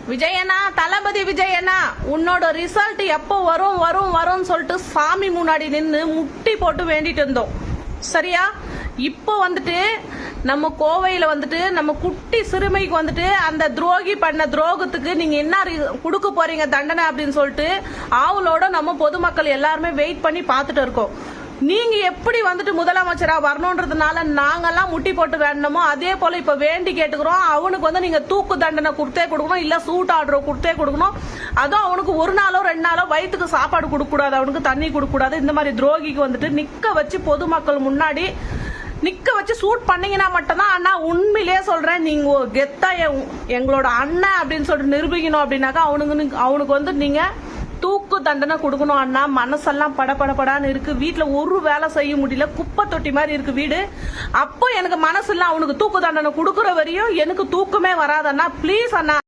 விஜயண்ணா, தளபதி விஜயண்ணா, உன்னோட ரிசல்ட் எப்போ வரும் வரும் வரும்னு சொல்லிட்டு சாமி முன்னாடி நின்று முட்டி போட்டு வேண்டிட்டு இருந்தோம். சரியா? இப்போ வந்துட்டு நம்ம கோவையில வந்துட்டு நம்ம குட்டி சிறுமைக்கு வந்துட்டு அந்த துரோகி பண்ண துரோகத்துக்கு நீங்க என்ன கொடுக்க போறீங்க தண்டனை அப்படின்னு சொல்லிட்டு ஆவலோட நம்ம பொதுமக்கள் எல்லாருமே வெயிட் பண்ணி பார்த்துட்டு இருக்கோம். நீங்க எப்படி வந்துட்டு முதலமைச்சரா வரணும்ன்றதுனால நாங்கெல்லாம் முட்டி போட்டு வேண்டணுமோ அதே போல இப்ப வேண்டி கேட்டுக்கிறோம். அவனுக்கு வந்து நீங்க தூக்கு தண்டனை கொடுத்தே கொடுக்கணும், இல்ல சூட் ஆர்டர் கொடுத்தே கொடுக்கணும். அதுவும் அவனுக்கு ஒரு நாளோ 2 நாளோ வயிற்றுக்கு சாப்பாடு கொடுக்க கூடாது, அவனுக்கு தண்ணி கொடுக்க கூடாது. இந்த மாதிரி துரோகிக்கு வந்துட்டு நிக்க வச்சு பொதுமக்கள் முன்னாடி நிக்க வச்சு சூட் பண்ணீங்கன்னா மட்டும்தான். அண்ணா உண்மையிலே சொல்றேன், நீங்க கெத்தா எங்களோட அண்ணன் அப்படின்னு சொல்லிட்டு நிரூபிக்கணும். அப்படின்னாக்கா அவனுக்கு வந்து நீங்க தூக்கு தண்டனை கொடுக்கணும் அண்ணா. மனசெல்லாம் படபடப்படான்னு இருக்கு, வீட்டுல ஒரு வேலை செய்ய முடியல, குப்பை தொட்டி மாதிரி இருக்கு வீடு. அப்போ எனக்கு மனசு இல்ல, அவனுக்கு தூக்கு தண்டனை கொடுக்குற வரையும் எனக்கு தூக்கமே வராதண்ணா. ப்ளீஸ் அண்ணா.